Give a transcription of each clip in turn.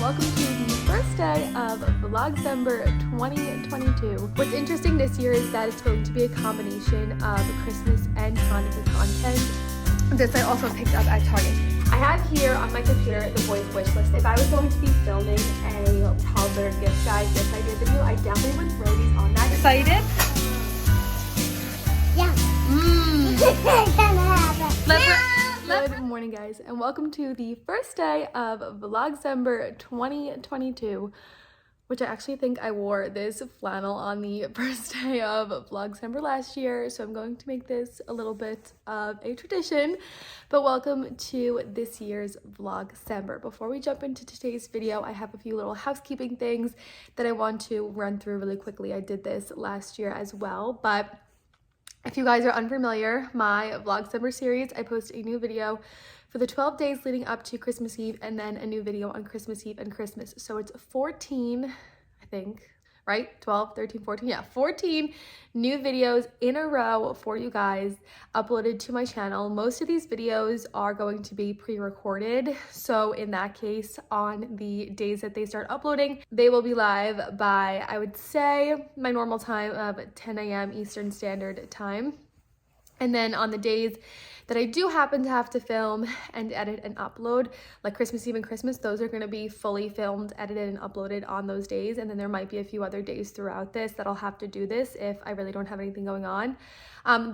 welcome to the first day of Vlogcember 2022. What's interesting this year is that it's going to be a combination of Christmas and Hanukkah content. This I also picked up at Target. I have here on my computer the boys' wish list. If I was going to be filming a toddler gift guide, gift idea video, I definitely would throw these on that. Excited? Yeah. Good morning, guys, and welcome to the first day of Vlogcember 2022, which I actually think I wore this flannel on the first day of Vlogcember last year, so I'm going to make this a little bit of a tradition. But welcome to this year's Vlogcember. Before we jump into today's video, I have a few little housekeeping things that I want to run through really quickly. I did this last year as well, but if you guys are unfamiliar, my Vlogcember series, I post a new video for the 12 days leading up to Christmas Eve and then a new video on Christmas Eve and Christmas. So it's 14, I think, right? 12, 13, 14, yeah, 14 new videos in a row for you guys uploaded to my channel. Most of these videos are going to be pre-recorded. So in that case, on the days that they start uploading, they will be live by, I would say, my normal time of 10 a.m. Eastern Standard Time. And then on the days that I do happen to have to film and edit and upload, like Christmas Eve and Christmas, those are going to be fully filmed, edited, and uploaded on those days. And then there might be a few other days throughout this that I'll have to do this if I really don't have anything going on.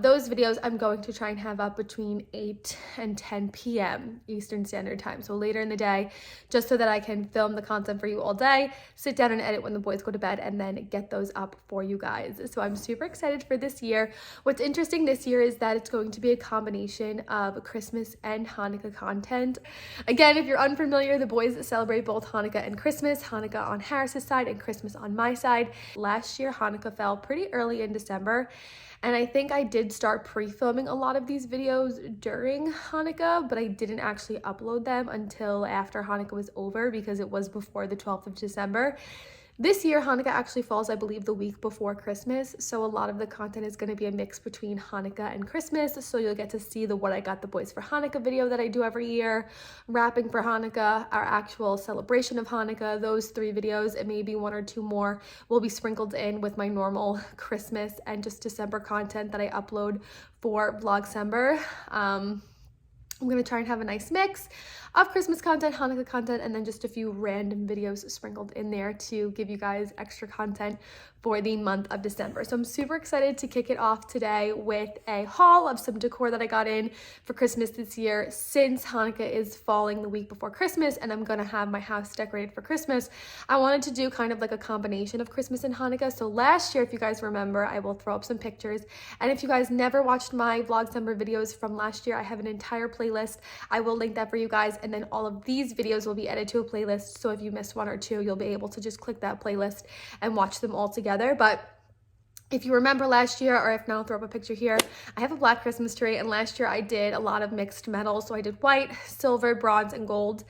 Those videos I'm going to try and have up between 8 and 10 p.m. Eastern Standard Time, so later in the day, just so that I can film the content for you all day, sit down and edit when the boys go to bed, and then get those up for you guys. So I'm super excited for this year. What's interesting this year is that it's going to be a combination of Christmas and Hanukkah content. Again, if you're unfamiliar, the boys celebrate both Hanukkah and Christmas, Hanukkah on Harris's side and Christmas on my side. Last year, Hanukkah fell pretty early in December, and I think I did start pre-filming a lot of these videos during Hanukkah, but I didn't actually upload them until after Hanukkah was over because it was before the 12th of December. This year, Hanukkah actually falls, I believe, the week before Christmas, so a lot of the content is going to be a mix between Hanukkah and Christmas, so you'll get to see the What I Got the Boys for Hanukkah video that I do every year, wrapping for Hanukkah, our actual celebration of Hanukkah, those 3 videos, and maybe 1 or 2 more will be sprinkled in with my normal Christmas and just December content that I upload for Vlogcember. I'm going to try and have a nice mix of Christmas content, Hanukkah content, and then just a few random videos sprinkled in there to give you guys extra content for the month of December. So I'm super excited to kick it off today with a haul of some decor that I got in for Christmas this year. Since Hanukkah is falling the week before Christmas and I'm going to have my house decorated for Christmas, I wanted to do kind of like a combination of Christmas and Hanukkah. So last year, if you guys remember, I will throw up some pictures. And if you guys never watched my Vlogcember videos from last year, I have an entire playlist. I will link that for you guys. And then all of these videos will be added to a playlist. So if you miss 1 or 2, you'll be able to just click that playlist and watch them all together. But if you remember last year, or if not, I'll throw up a picture here. I have a black Christmas tree, and last year I did a lot of mixed metals. So I did white, silver, bronze, and gold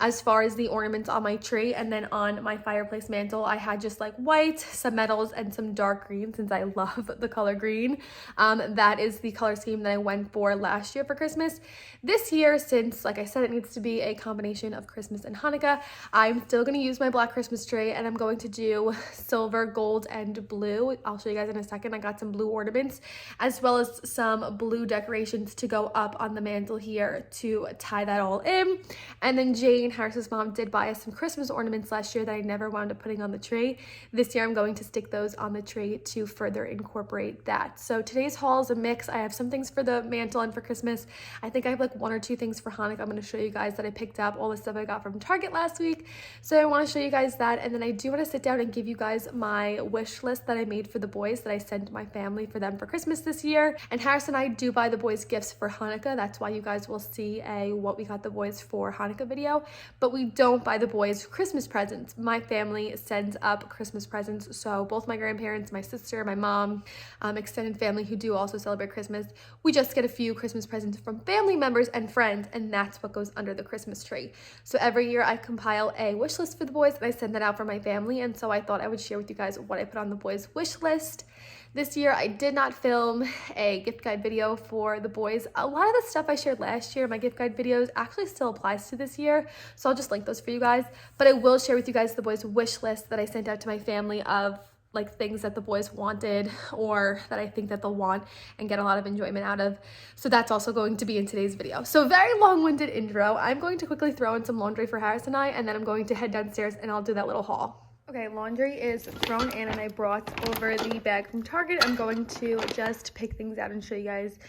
as far as the ornaments on my tree. And then on my fireplace mantle, I had just like white, some metals, and some dark green, since I love the color green. That is the color scheme that I went for last year for Christmas. This year, since, like I said, it needs to be a combination of Christmas and Hanukkah, I'm still going to use my black Christmas tree, and I'm going to do silver, gold, and blue. I'll show you guys in a second. I got some blue ornaments, as well as some blue decorations to go up on the mantle here to tie that all in. And then Jane, Harris's mom, did buy us some Christmas ornaments last year that I never wound up putting on the tree. This year I'm going to stick those on the tree to further incorporate that. So today's haul is a mix. I have some things for the mantle and for Christmas. I think I have like 1 or 2 things for Hanukkah. I'm going to show you guys that I picked up, all the stuff I got from Target last week. So I want to show you guys that, and then I do want to sit down and give you guys my wish list that I made for the boys that I sent my family for them for Christmas this year. And Harris and I do buy the boys gifts for Hanukkah. That's why you guys will see a What We Got the Boys for Hanukkah video. But we don't buy the boys Christmas presents. My family sends up Christmas presents. So both my grandparents, my sister, my mom, extended family who do also celebrate Christmas, we just get a few Christmas presents from family members and friends, and that's what goes under the Christmas tree. So every year I compile a wish list for the boys and I send that out for my family. And so I thought I would share with you guys what I put on the boys wish list. This year, I did not film a gift guide video for the boys. A lot of the stuff I shared last year, my gift guide videos, actually still applies to this year. So I'll just link those for you guys. But I will share with you guys the boys' wish list that I sent out to my family of like things that the boys wanted or that I think that they'll want and get a lot of enjoyment out of. So that's also going to be in today's video. So very long-winded intro. I'm going to quickly throw in some laundry for Harris and I, and then I'm going to head downstairs and I'll do that little haul. Okay, laundry is thrown in and I brought over the bag from Target. I'm going to just pick things out and show you guys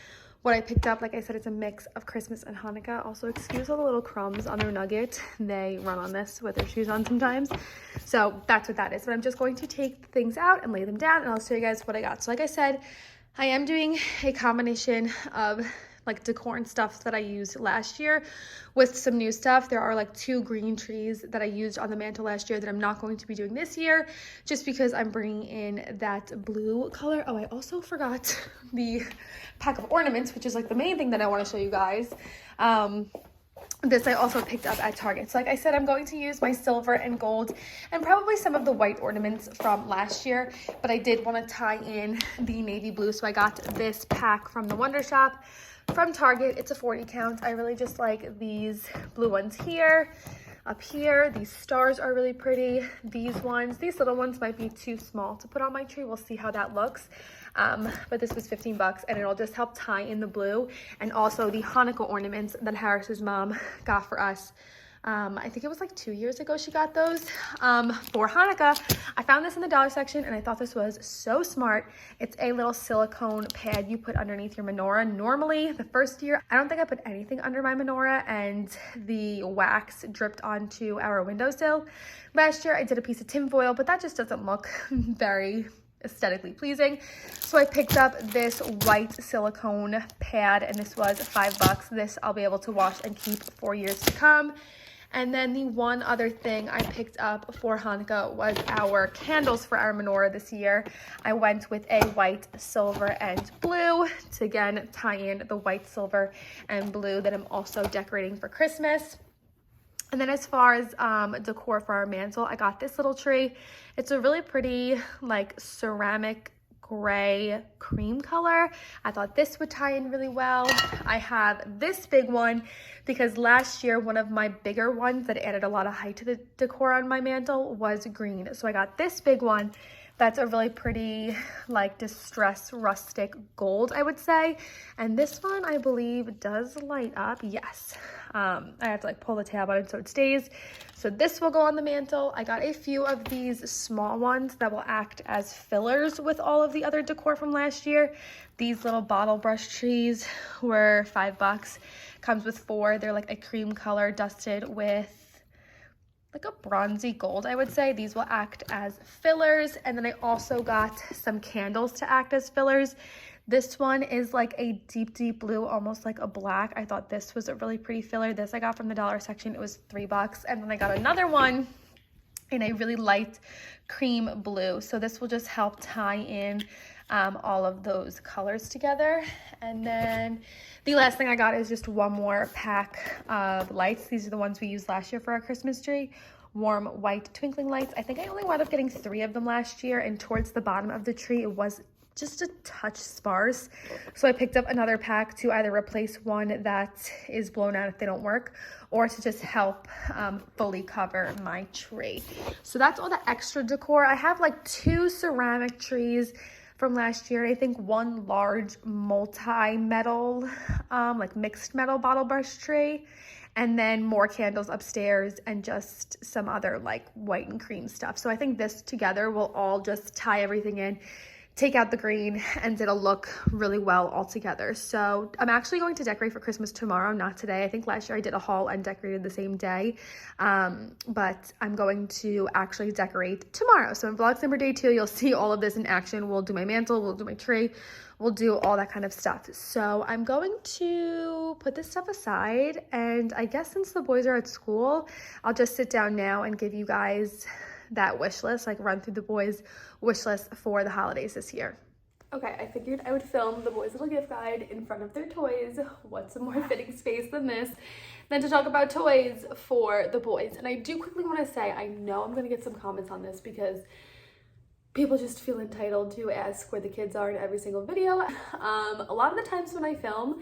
what I picked up. Like I said, it's a mix of Christmas and Hanukkah. Also, excuse all the little crumbs on their nugget. They run on this with their shoes on sometimes. So that's what that is. But I'm just going to take things out and lay them down and I'll show you guys what I got. So like I said, I am doing a combination of like decor and stuff that I used last year with some new stuff. There are like 2 green trees that I used on the mantle last year that I'm not going to be doing this year just because I'm bringing in that blue color. Oh, I also forgot the pack of ornaments, which is like the main thing that I want to show you guys. This I also picked up at Target. So like I said, I'm going to use my silver and gold and probably some of the white ornaments from last year, but I did want to tie in the navy blue. So I got this pack from the Wonder Shop from Target. It's a 40 count. I really just like these blue ones here, up here. These stars are really pretty. These little ones might be too small to put on my tree. We'll see how that looks. But this was 15 bucks and it'll just help tie in the blue and also the Hanukkah ornaments that Harris's mom got for us. I think it was like 2 years ago she got those for Hanukkah. I found this in the dollar section and I thought this was so smart. It's a little silicone pad you put underneath your menorah. Normally, the first year, I don't think I put anything under my menorah and the wax dripped onto our windowsill. Last year, I did a piece of tinfoil, but that just doesn't look very aesthetically pleasing. So I picked up this white silicone pad and this was 5 bucks. This I'll be able to wash and keep for years to come. And then the one other thing I picked up for Hanukkah was our candles for our menorah this year. I went with a white, silver, and blue to again tie in the white, silver, and blue that I'm also decorating for Christmas. And then as far as decor for our mantle, I got this little tree. It's a really pretty like ceramic gray cream color. I thought this would tie in really well. I have this big one because last year one of my bigger ones that added a lot of height to the decor on my mantle was green. So I got this big one. That's a really pretty like distressed rustic gold, I would say. And this one I believe does light up. Yes. I have to like pull the tab on it so it stays. So this will go on the mantle. I got a few of these small ones that will act as fillers with all of the other decor from last year. These little bottle brush trees were 5 bucks. Comes with 4. They're like a cream color dusted with like a bronzy gold, I would say. These will act as fillers. And then I also got some candles to act as fillers. This one is like a deep, deep blue, almost like a black. I thought this was a really pretty filler. This I got from the dollar section. It was 3 bucks. And then I got another one in a really light cream blue. So this will just help tie in all of those colors together. And then the last thing I got is just one more pack of lights. These are the ones we used last year for our Christmas tree. Warm white twinkling lights. I think I only wound up getting 3 of them last year, and towards the bottom of the tree it was just a touch sparse. So I picked up another pack to either replace one that is blown out if they don't work, or to just help fully cover my tree. So that's all the extra decor. I have like 2 ceramic trees from last year. I think 1 large multi-metal, like mixed metal bottle brush tree, and then more candles upstairs and just some other like white and cream stuff. So I think this together will all just tie everything in, take out the green, and it'll look really well all together. So I'm actually going to decorate for Christmas tomorrow, not today. I think last year I did a haul and decorated the same day, but I'm going to actually decorate tomorrow. So in Vlogcember day 2, you'll see all of this in action. We'll do my mantle, we'll do my tree, we'll do all that kind of stuff. So I'm going to put this stuff aside, and I guess since the boys are at school, I'll just sit down now and give you guys that wish list, like run through the boys' wish list for the holidays this year. Okay, I figured I would film the boys' little gift guide in front of their toys. What's a more fitting space than this than to talk about toys for the boys? And I do quickly want to say, I know I'm going to get some comments on this because people just feel entitled to ask where the kids are in every single video. A lot of the times when I film,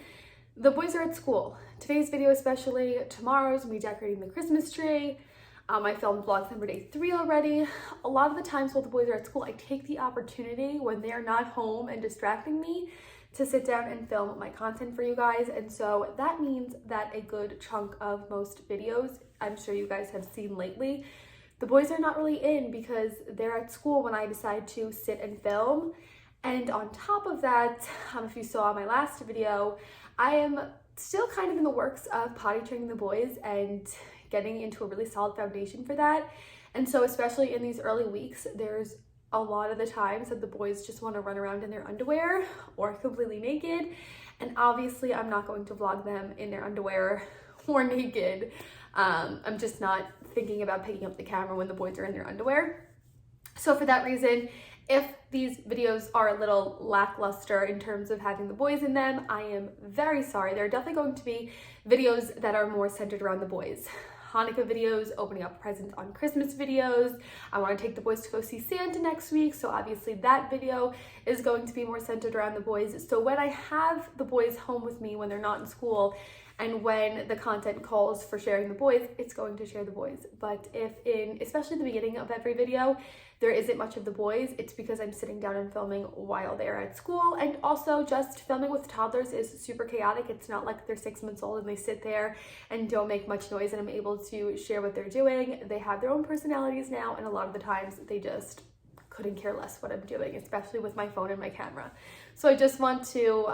The boys are at school. Today's video especially, tomorrow's me decorating the Christmas tree. I filmed Vlogcember day 3 already. A lot of the times while the boys are at school, I take the opportunity when they're not home and distracting me to sit down and film my content for you guys. And so that means that a good chunk of most videos, I'm sure you guys have seen lately, the boys are not really in because they're at school when I decide to sit and film. And on top of that, if you saw my last video, I am still kind of in the works of potty training the boys and getting into a really solid foundation for that. And so especially in these early weeks, there's a lot of the times that the boys just want to run around in their underwear or completely naked. And obviously I'm not going to vlog them in their underwear or naked. I'm just not thinking about picking up the camera when the boys are in their underwear. So for that reason, if these videos are a little lackluster in terms of having the boys in them, I am very sorry. There are definitely going to be videos that are more centered around the boys. Hanukkah videos, opening up presents on Christmas videos. I want to take the boys to go see Santa next week, so obviously that video is going to be more centered around the boys. So when I have the boys home with me when they're not in school, and when the content calls for sharing the boys, it's going to share the boys. But if especially the beginning of every video, there isn't much of the boys, it's because I'm sitting down and filming while they're at school. And also just filming with toddlers is super chaotic. It's not like they're 6 months old and they sit there and don't make much noise and I'm able to share what they're doing. They have their own personalities now, and a lot of the times they just couldn't care less what I'm doing, especially with my phone and my camera. So I just want to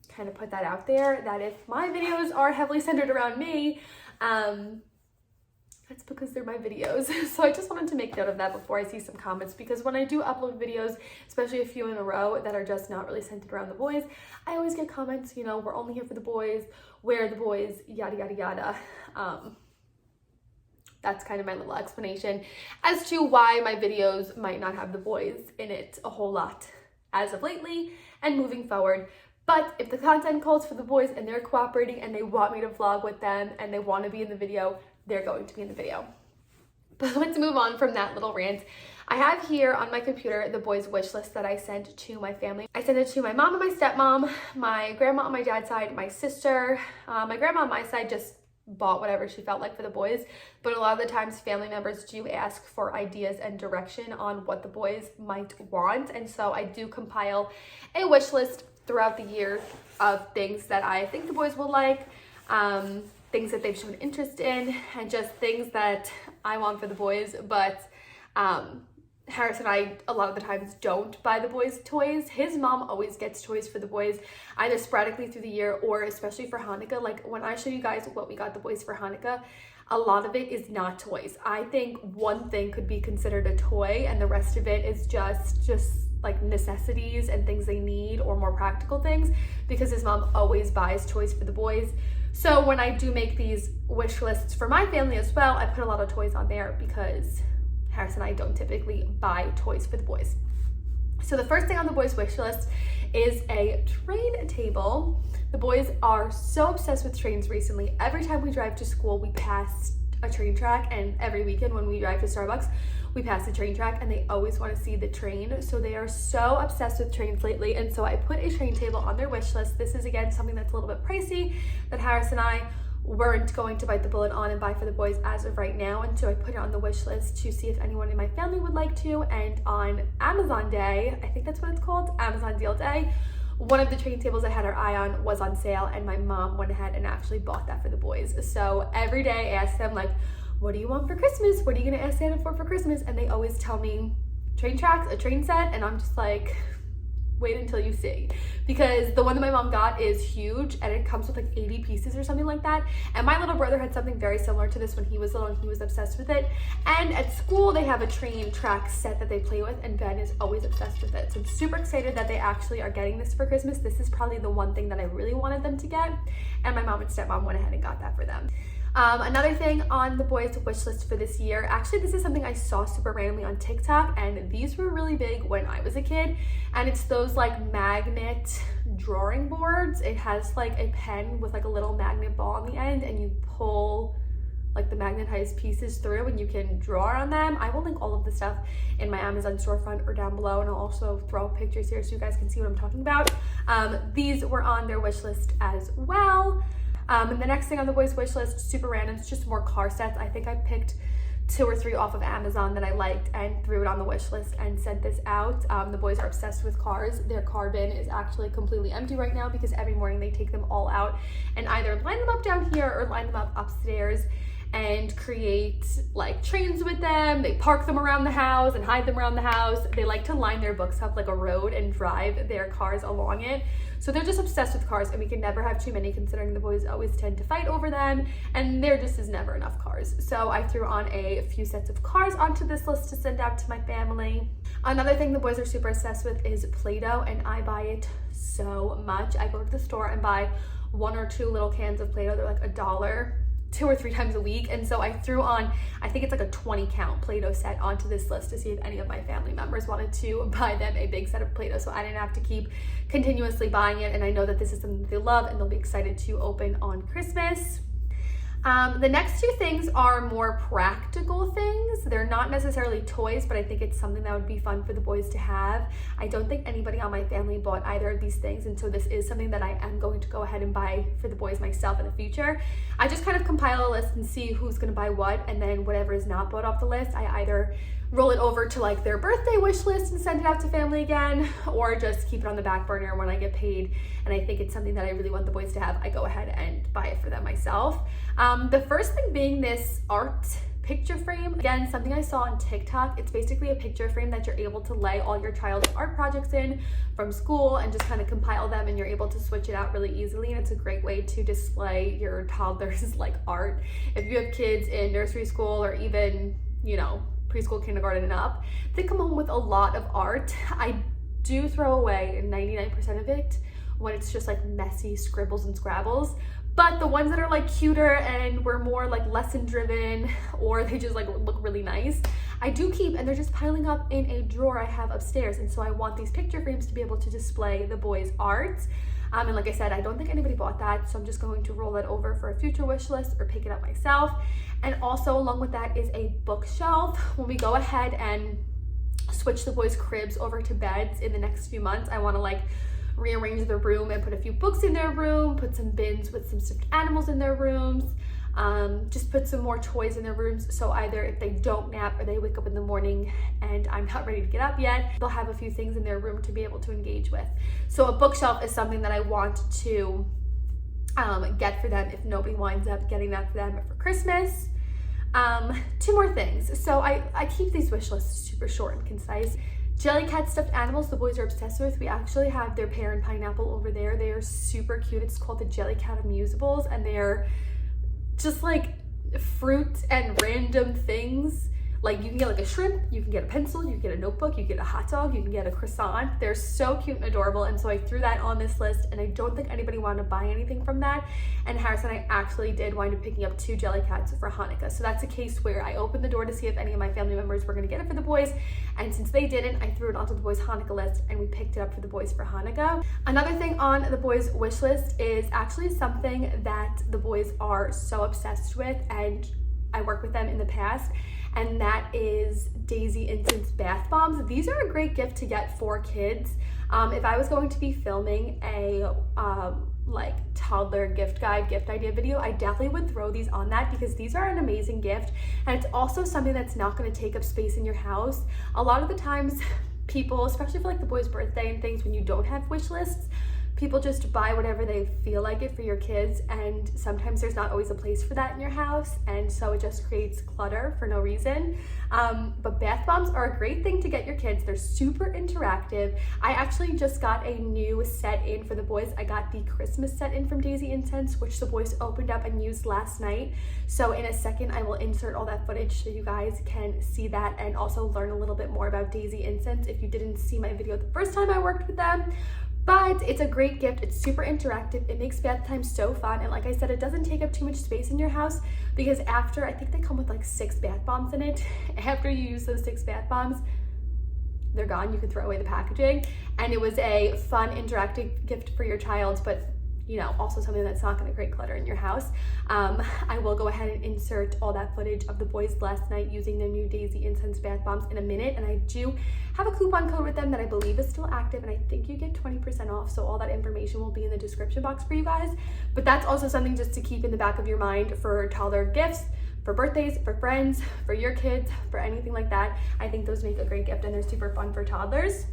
kind of put that out there, that if my videos are heavily centered around me, that's because they're my videos. So I just wanted to make note of that before I see some comments, because when I do upload videos, especially a few in a row that are just not really centered around the boys, I always get comments, you know, we're only here for the boys, where are the boys, yada yada yada. That's kind of my little explanation as to why my videos might not have the boys in it a whole lot as of lately and moving forward. But if the content calls for the boys and they're cooperating and they want me to vlog with them and they want to be in the video, they're going to be in the video. But let's move on from that little rant. I have here on my computer the boys' wish list that I sent to my family. I sent it to my mom and my stepmom, my grandma on my dad's side, my sister. My grandma on my side just bought whatever she felt like for the boys, but a lot of the times family members do ask for ideas and direction on what the boys might want. And so I do compile a wish list throughout the year of things that I think the boys will like, things that they've shown interest in, and just things that I want for the boys. But Harris and I, a lot of the times, don't buy the boys toys. His mom always gets toys for the boys, either sporadically through the year or especially for Hanukkah. Like when I show you guys what we got the boys for Hanukkah, a lot of it is not toys. I think one thing could be considered a toy and the rest of it is just like necessities and things they need, or more practical things, because his mom always buys toys for the boys. So when I do make these wish lists for my family as well, I put a lot of toys on there because Harris and I don't typically buy toys for the boys. So the first thing on the boys' wish list is a train table. The boys are so obsessed with trains recently. Every time we drive to school, we pass a train track, and every weekend when we drive to Starbucks, we pass the train track, and they always want to see the train. So they are so obsessed with trains lately, and so I put a train table on their wish list. This is, again, something that's a little bit pricey that Harris and I weren't going to bite the bullet on and buy for the boys as of right now, and so I put it on the wish list to see if anyone in my family would like to. And on Amazon Day, I think that's what it's called, Amazon Deal Day, one of the train tables I had our eye on was on sale, and my mom went ahead and actually bought that for the boys. So every day I ask them, like, what do you want for Christmas? What are you gonna ask Santa for Christmas? And they always tell me train tracks, a train set, and I'm just like, wait until you see, because the one that my mom got is huge and it comes with like 80 pieces or something like that. And my little brother had something very similar to this when he was little, and he was obsessed with it. And at school they have a train track set that they play with, and Ben is always obsessed with it. So I'm super excited that they actually are getting this for Christmas. This is probably the one thing that I really wanted them to get, and my mom and stepmom went ahead and got that for them. Another thing on the boys' wish list for this year, actually this is something I saw super randomly on TikTok, and these were really big when I was a kid, and it's those like magnet drawing boards. It has like a pen with like a little magnet ball on the end, and you pull like the magnetized pieces through and you can draw on them. I will link all of the stuff in my Amazon storefront or down below, and I'll also throw pictures here so you guys can see what I'm talking about. These were on their wish list as well. And the next thing on the boys' wish list, super random, it's just more car sets. I think I picked 2 or 3 off of Amazon that I liked and threw it on the wish list and sent this out. The boys are obsessed with cars. Their car bin is actually completely empty right now because every morning they take them all out and either line them up down here or line them up upstairs and create like trains with them. They park them around the house and hide them around the house. They like to line their books up like a road and drive their cars along it. So they're just obsessed with cars, and we can never have too many considering the boys always tend to fight over them and there just is never enough cars. So I threw on a few sets of cars onto this list to send out to my family. Another thing the boys are super obsessed with is Play-Doh, and I buy it so much. I go to the store and buy 1 or 2 little cans of Play-Doh. They're like $1. 2 or 3 times a week, and so I threw on, I think it's like a 20 count Play-Doh set onto this list to see if any of my family members wanted to buy them a big set of Play-Doh, so I didn't have to keep continuously buying it, and I know that this is something that they love and they'll be excited to open on Christmas. The next 2 things are more practical things. They're not necessarily toys, but I think it's something that would be fun for the boys to have. I don't think anybody on my family bought either of these things, and so this is something that I am going to go ahead and buy for the boys myself in the future. I just kind of compile a list and see who's gonna buy what, and then whatever is not bought off the list, I either roll it over to like their birthday wish list and send it out to family again, or just keep it on the back burner when I get paid and I think it's something that I really want the boys to have, I go ahead and buy it for them myself. The first thing being this art picture frame. Again, something I saw on TikTok. It's basically a picture frame that you're able to lay all your child's art projects in from school and just kind of compile them, and you're able to switch it out really easily, and it's a great way to display your toddler's like art. If you have kids in nursery school or even, you know, preschool, kindergarten and up, they come home with a lot of art. I do throw away 99% of it when it's just like messy scribbles and scrabbles, but the ones that are like cuter and were more like lesson driven, or they just like look really nice, I do keep, and they're just piling up in a drawer I have upstairs. And so I want these picture frames to be able to display the boys' art. And like I said, I don't think anybody bought that, so I'm just going to roll that over for a future wish list or pick it up myself. And also along with that is a bookshelf. When we go ahead and switch the boys' cribs over to beds in the next few months, I want to like rearrange their room and put a few books in their room, put some bins with some stuffed animals in their rooms, just put some more toys in their rooms, so either if they don't nap or they wake up in the morning and I'm not ready to get up yet, they'll have a few things in their room to be able to engage with. So a bookshelf is something that I want to get for them if nobody winds up getting that for them for Christmas. 2 more things. So I keep these wish lists super short and concise. Jellycat stuffed animals the boys are obsessed with. We actually have their pear and pineapple over there. They are super cute. It's called the Jellycat Amusables, and they're just like fruit and random things. Like you can get like a shrimp, you can get a pencil, you can get a notebook, you can get a hot dog, you can get a croissant. They're so cute and adorable, and so I threw that on this list, and I don't think anybody wanted to buy anything from that. And Harrison and I actually did wind up picking up 2 Jellycats for Hanukkah. So that's a case where I opened the door to see if any of my family members were gonna get it for the boys, and since they didn't, I threw it onto the boys' Hanukkah list and we picked it up for the boys for Hanukkah. Another thing on the boys' wish list is actually something that the boys are so obsessed with, and I worked with them in the past, and that is Daisy Encens bath bombs. These are a great gift to get for kids. If I was going to be filming a like toddler gift guide, gift idea video, I definitely would throw these on that because these are an amazing gift, and it's also something that's not going to take up space in your house. A lot of the times people, especially for like the boys' birthday and things, when you don't have wish lists, people just buy whatever they feel like it for your kids, and sometimes there's not always a place for that in your house, and so it just creates clutter for no reason. But bath bombs are a great thing to get your kids. They're super interactive. I actually just got a new set in for the boys. I got the Christmas set in from Daisy Encens, which the boys opened up and used last night. So in a second I will insert all that footage so you guys can see that and also learn a little bit more about Daisy Encens if you didn't see my video the first time I worked with them. But it's a great gift. It's super interactive. It makes bath time so fun. And like I said, it doesn't take up too much space in your house because after, I think they come with like 6 bath bombs in it. After you use those 6 bath bombs, they're gone. You can throw away the packaging. And it was a fun, interactive gift for your child, but you know, also something that's not going to create clutter in your house. I will go ahead and insert all that footage of the boys last night using their new Daisy Encens bath bombs in a minute, and I do have a coupon code with them that I believe is still active, and I think you get 20% off, so all that information will be in the description box for you guys. But that's also something just to keep in the back of your mind for toddler gifts, for birthdays, for friends, for your kids, for anything like that. I think those make a great gift, and they're super fun for toddlers.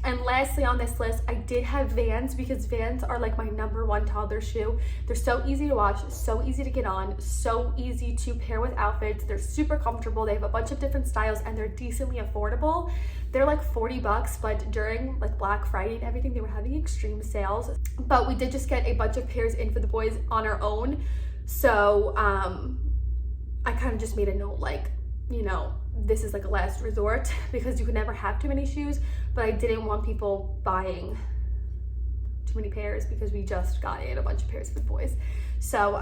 And lastly on this list, I did have Vans, because Vans are like my #1 toddler shoe. They're so easy to wash, so easy to get on, so easy to pair with outfits. They're super comfortable. They have a bunch of different styles, and they're decently affordable. They're like 40 bucks, but during like Black Friday and everything, they were having extreme sales. But we did just get a bunch of pairs in for the boys on our own. So I kind of just made a note, like, you know, this is like a last resort, because you can never have too many shoes, but I didn't want people buying too many pairs, because we just got in a bunch of pairs for the boys. So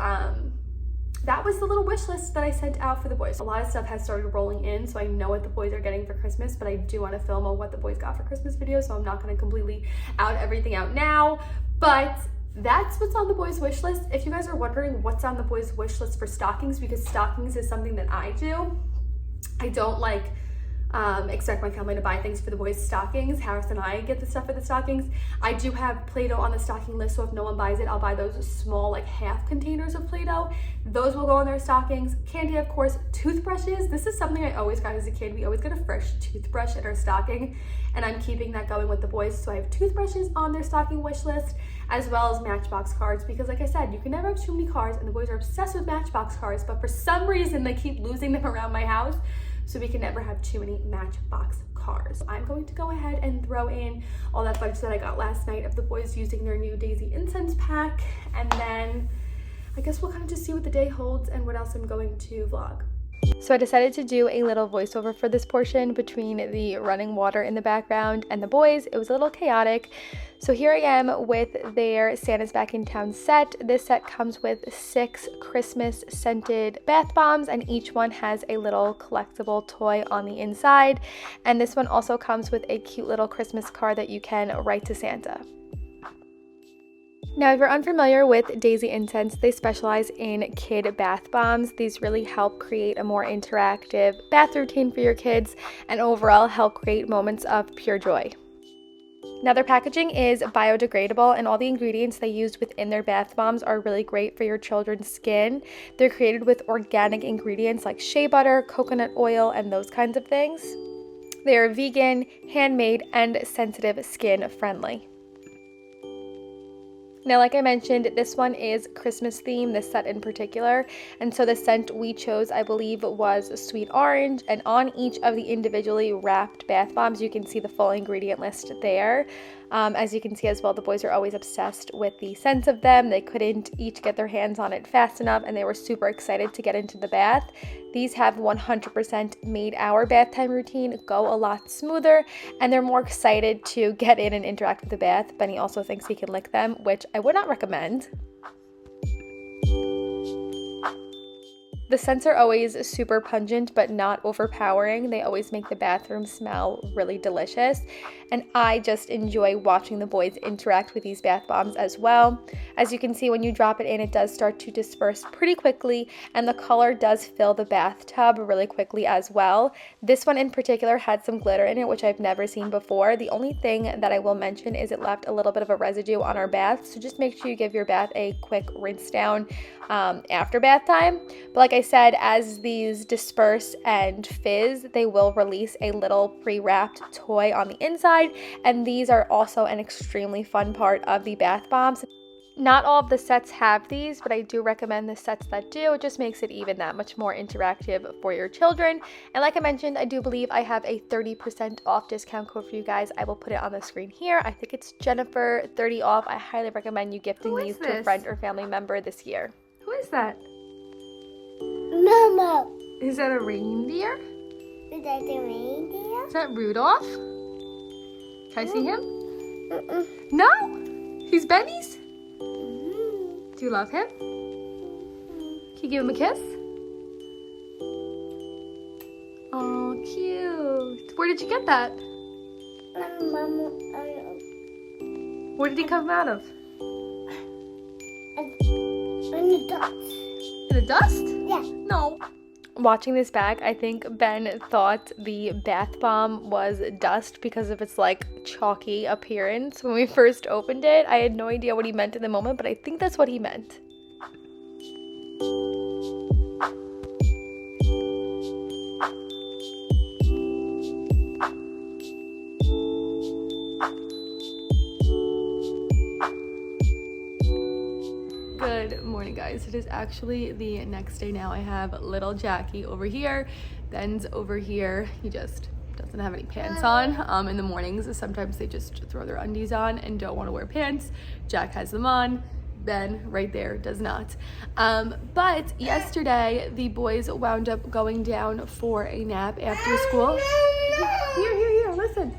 that was the little wish list that I sent out for the boys. A lot of stuff has started rolling in, so I know what the boys are getting for Christmas, but I do want to film a what the boys got for Christmas video, so I'm not going to completely out everything out now. But that's what's on the boys wish list. If you guys are wondering what's on the boys wish list for stockings, because stockings is something that I do. I don't like expect my family to buy things for the boys' stockings. Harris and I get the stuff for the stockings. I do have Play-Doh on the stocking list, so if no one buys it, I'll buy those small like half containers of Play-Doh. Those will go in their stockings. Candy, of course. Toothbrushes. This is something I always got as a kid. We always got a fresh toothbrush in our stocking, and I'm keeping that going with the boys. So I have toothbrushes on their stocking wish list, as well as Matchbox cards, because like I said, you can never have too many cards, and the boys are obsessed with Matchbox cards, but for some reason they keep losing them around my house, so we can never have too many Matchbox cars. I'm going to go ahead and throw in all that footage that I got last night of the boys using their new Daisy Encens pack, and then I guess we'll kind of just see what the day holds and what else I'm going to vlog. So I decided to do a little voiceover for this portion between the running water in the background and the boys. It was a little chaotic. So here I am with their Santa's Back in Town set. This set comes with 6 Christmas scented bath bombs, and each one has a little collectible toy on the inside. And this one also comes with a cute little Christmas card that you can write to Santa. Now, if you're unfamiliar with Daisyencens, they specialize in kid bath bombs. These really help create a more interactive bath routine for your kids and overall help create moments of pure joy. Now, their packaging is biodegradable, and all the ingredients they use within their bath bombs are really great for your children's skin. They're created with organic ingredients like shea butter, coconut oil, and those kinds of things. They are vegan, handmade, and sensitive skin friendly. Now, like I mentioned, this one is Christmas themed, this set in particular, and so the scent we chose, I believe, was sweet orange, and on each of the individually wrapped bath bombs, you can see the full ingredient list there. As you can see as well, the boys are always obsessed with the scents of them. They couldn't each get their hands on it fast enough, and they were super excited to get into the bath. These have 100% made our bath time routine go a lot smoother, and they're more excited to get in and interact with the bath. Benny also thinks he can lick them, which I would not recommend. The scents are always super pungent but not overpowering. They always make the bathroom smell really delicious, and I just enjoy watching the boys interact with these bath bombs as well. As you can see, when you drop it in, it does start to disperse pretty quickly, and the color does fill the bathtub really quickly as well. This one in particular had some glitter in it, which I've never seen before. The only thing that I will mention is it left a little bit of a residue on our bath, so just make sure you give your bath a quick rinse down after bath time. But like I said, as these disperse and fizz, they will release a little pre-wrapped toy on the inside, and these are also an extremely fun part of the bath bombs. Not all of the sets have these, but I do recommend the sets that do. It just makes it even that much more interactive for your children. And like I mentioned, I do believe I have a 30% off discount code for you guys. I will put it on the screen here. I think it's Jennifer 30 off. I highly recommend you gifting these to a friend or family member this year. Who is that? Mama. Is that a reindeer? Is that the reindeer? Is that Rudolph? Can I see him? No? He's Benny's? Do you love him? Can you give him a kiss? Oh, cute. Where did you get that? Mama. Where did he come out of? In the dust. In the dust? Yeah. No. Watching this back, I think Ben thought the bath bomb was dust because of its like chalky appearance when we first opened it. I had no idea what he meant in the moment, but I think that's what he meant. Good morning, guys. It is actually the next day now. I have little Jackie over here, Ben's over here. He just doesn't have any pants on. In the mornings, sometimes they just throw their undies on and don't want to wear pants. Jack has them on. Ben right there does not. But yesterday the boys wound up going down for a nap after school. Here, listen.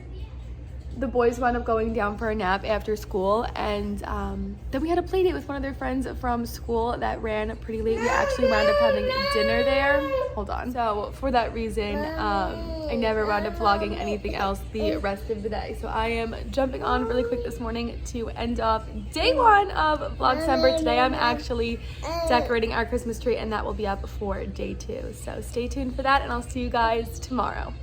The boys wound up going down for a nap after school, and then we had a play date with one of their friends from school that ran pretty late. We actually wound up having dinner there. Hold on. So for that reason, I never wound up vlogging anything else the rest of the day. So I am jumping on really quick this morning to end off day one of Vlogcember. Today I'm actually decorating our Christmas tree, and that will be up for day two. So stay tuned for that, and I'll see you guys tomorrow.